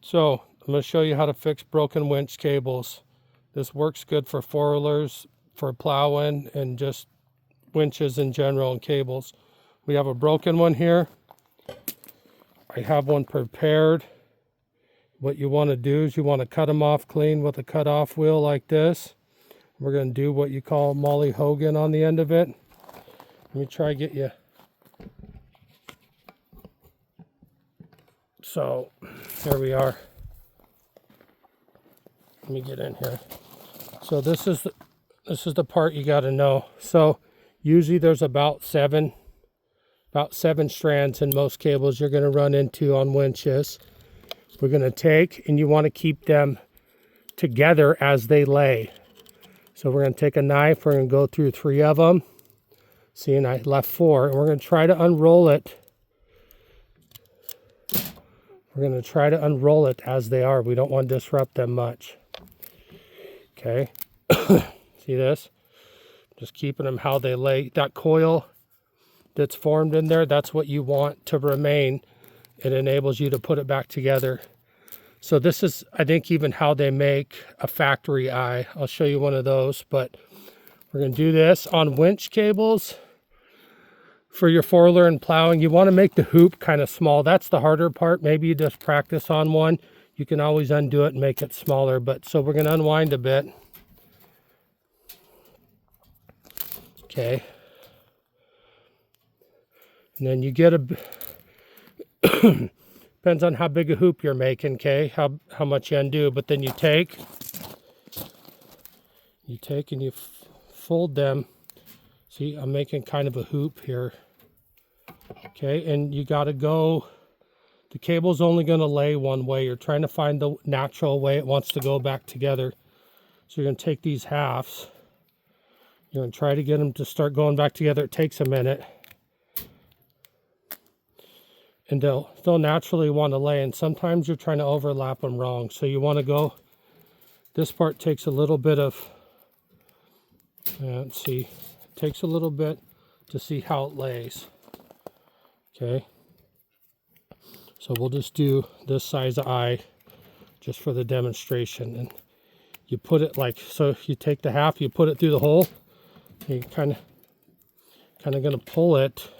So I'm going to show you how to fix broken winch cables. This works good for four-wheelers, for plowing, and just winches in general and cables. We have a broken one here. I have one prepared. What you want to do is you want to cut them off clean with a cut-off wheel like this. We're going to do what you call Molly Hogan on the end of it. Let me try to get you. So here we are. Let me get in here. So this is the part you got to know. So usually there's about seven strands in most cables you're going to run into on winches. We're going to take, and you want to keep them together as they lay. So we're going to take a knife, we're going to go through 3 of them. See, and I left 4, and we're going to try to unroll it. We're going to try to unroll it as they are. We don't want to disrupt them much. Okay. See this? Just keeping them how they lay. That coil that's formed in there, that's what you want to remain. It enables you to put it back together. So this is, I think, even how they make a factory eye. I'll show you one of those, but we're going to do this on winch cables. For your four-wheeler and plowing, you want to make the hoop kind of small. That's the harder part. Maybe you just practice on one. You can always undo it and make it smaller. But so we're going to unwind a bit. Okay. And then you get a... Depends on how big a hoop you're making, okay? How much you undo. But then you take and you fold them. See, I'm making kind of a hoop here. Okay, and you got to go, the cable's only going to lay one way. You're trying to find the natural way it wants to go back together. So you're going to take these halves. You're going to try to get them to start going back together. It takes a minute. And they'll naturally want to lay, and sometimes you're trying to overlap them wrong. So you want to go, this part takes a little bit of, let's see, it takes a little bit to see how it lays. Okay, so we'll just do this size of eye just for the demonstration. And you put it like, so you take the half, you put it through the hole, and you kind of going to pull it,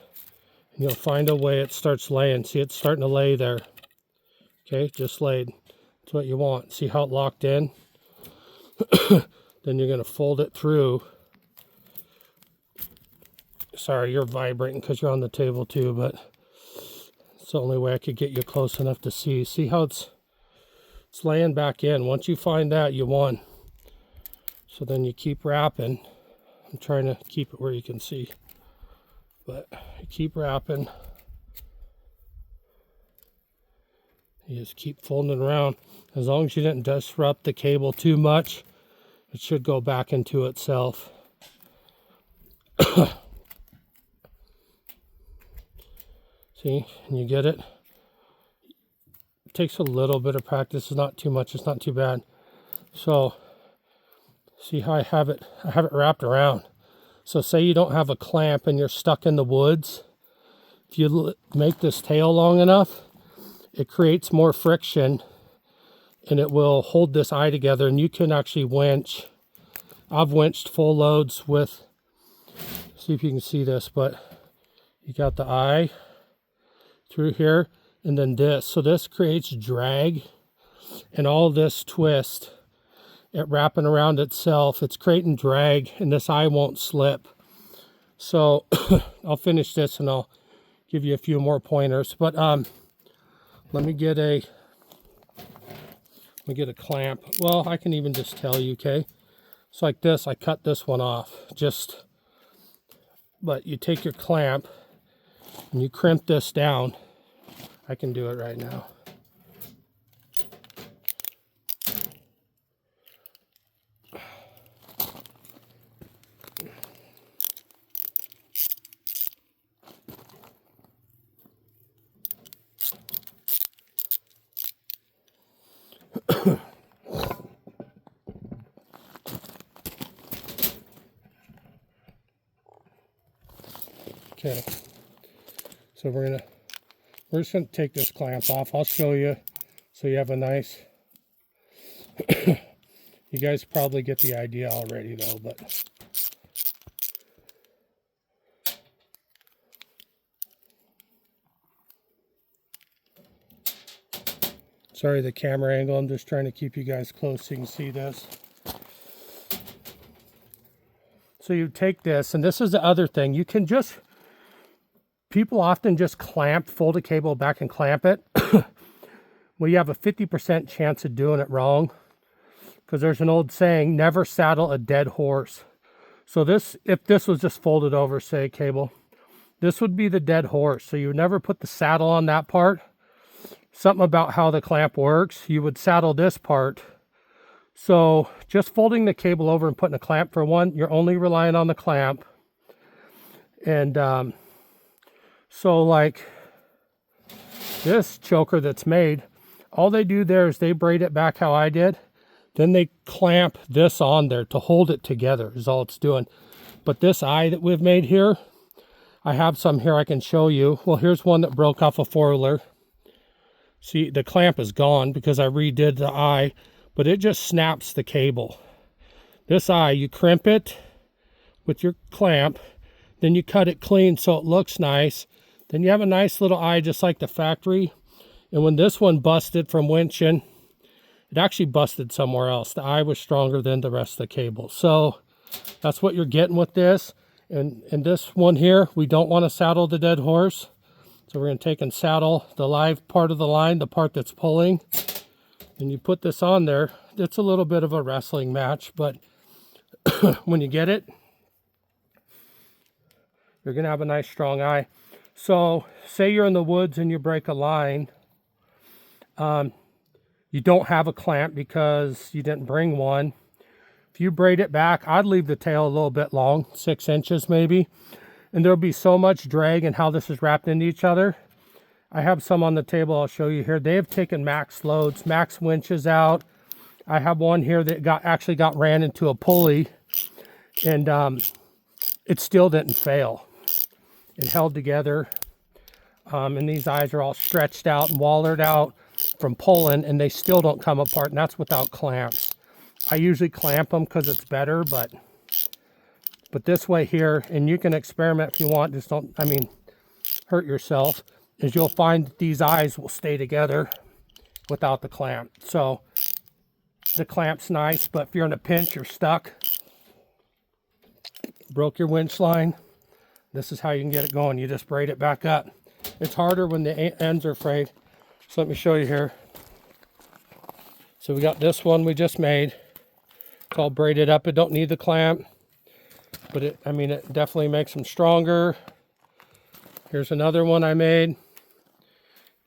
and you'll find a way it starts laying. See, it's starting to lay there. Okay, just laid. That's what you want. See how it locked in? Then you're going to fold it through. Sorry, you're vibrating because you're on the table too, but it's the only way I could get you close enough to see. See how it's laying back in. Once you find that, you won. So then you keep wrapping. I'm trying to keep it where you can see. But you keep wrapping. You just keep folding it around. As long as you didn't disrupt the cable too much, it should go back into itself. See, and you get it. It takes a little bit of practice. It's not too much. It's not too bad. So, see how I have it wrapped around. So say you don't have a clamp and you're stuck in the woods. If you make this tail long enough, it creates more friction and it will hold this eye together, and you can actually winch. I've winched full loads with, see if you can see this, but you got the eye through here, and then this. So this creates drag, and all this twist, it wrapping around itself, it's creating drag, and this eye won't slip. So I'll finish this and I'll give you a few more pointers. But let me get a clamp. Well, I can even just tell you, okay? So like this, I cut this one off. But you take your clamp and you crimp this down. I can do it right now. Okay, so we're just going to take this clamp off. I'll show you So you have a nice, you guys probably get the idea already though, but sorry the camera angle, I'm just trying to keep you guys close so you can see this. So you take this, and this is the other thing, you can just, people often just fold a cable back and clamp it. Well, you have a 50% chance of doing it wrong, because there's an old saying, never saddle a dead horse. So this, if this was just folded over, say, cable, this would be the dead horse. So you would never put the saddle on that part. Something about how the clamp works, you would saddle this part. So just folding the cable over and putting a clamp for one, you're only relying on the clamp. And so like this choker that's made, all they do there is they braid it back how I did. Then they clamp this on there to hold it together is all it's doing. But this eye that we've made here, I have some here I can show you. Well, here's one that broke off a four-wheeler. See, the clamp is gone because I redid the eye, but it just snaps the cable. This eye, you crimp it with your clamp, then you cut it clean so it looks nice. Then you have a nice little eye just like the factory. And when this one busted from winching, it actually busted somewhere else. The eye was stronger than the rest of the cable. So that's what you're getting with this. And this one here, we don't want to saddle the dead horse. So we're going to take and saddle the live part of the line, the part that's pulling. And you put this on there. It's a little bit of a wrestling match, but when you get it, you're going to have a nice strong eye. So say you're in the woods and you break a line. You don't have a clamp because you didn't bring one. If you braid it back, I'd leave the tail a little bit long, 6 inches maybe. And there'll be so much drag in how this is wrapped into each other. I have some on the table I'll show you here. They have taken max loads, max winches out. I have one here that actually got ran into a pulley. And it still didn't fail. It held together. And these eyes are all stretched out and wallered out from pulling, and they still don't come apart, and that's without clamps. I usually clamp them because it's better, but this way here, and you can experiment if you want, just don't, hurt yourself, is you'll find that these eyes will stay together without the clamp. So the clamp's nice, but if you're in a pinch, you're stuck, broke your winch line, this is how you can get it going. You just braid it back up. It's harder when the ends are frayed. So let me show you here. So we got this one we just made. It's all braided up. It don't need the clamp, but it definitely makes them stronger. Here's another one I made.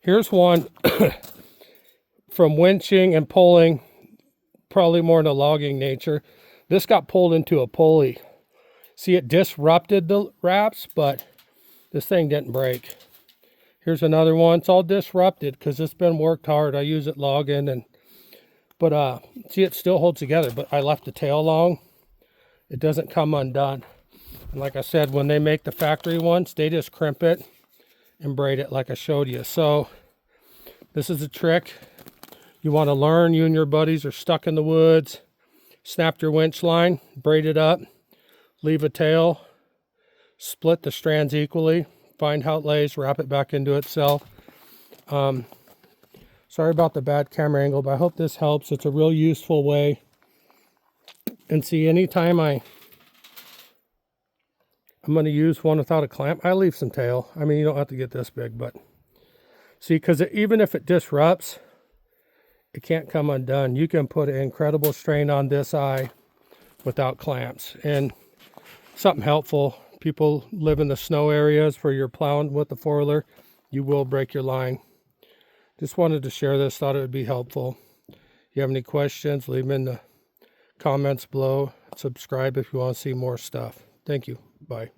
Here's one from winching and pulling, probably more in a logging nature. This got pulled into a pulley. See, it disrupted the wraps, but this thing didn't break. Here's another one. It's all disrupted because it's been worked hard. I use it logging, but see, it still holds together, but I left the tail long. It doesn't come undone. And like I said, when they make the factory ones, they just crimp it and braid it like I showed you. So this is a trick you want to learn. You and your buddies are stuck in the woods, snapped your winch line, braid it up, leave a tail, split the strands equally, find how it lays, wrap it back into itself. Sorry about the bad camera angle, but I hope this helps. It's a real useful way. And see, anytime I'm going to use one without a clamp, I leave some tail. You don't have to get this big, but see, because even if it disrupts, it can't come undone. You can put an incredible strain on this eye without clamps. And something helpful, people live in the snow areas where you're plowing with the four-wheeler, you will break your line. Just wanted to share this, thought it would be helpful. If you have any questions, leave them in the comments below. Subscribe if you want to see more stuff. Thank you. Bye.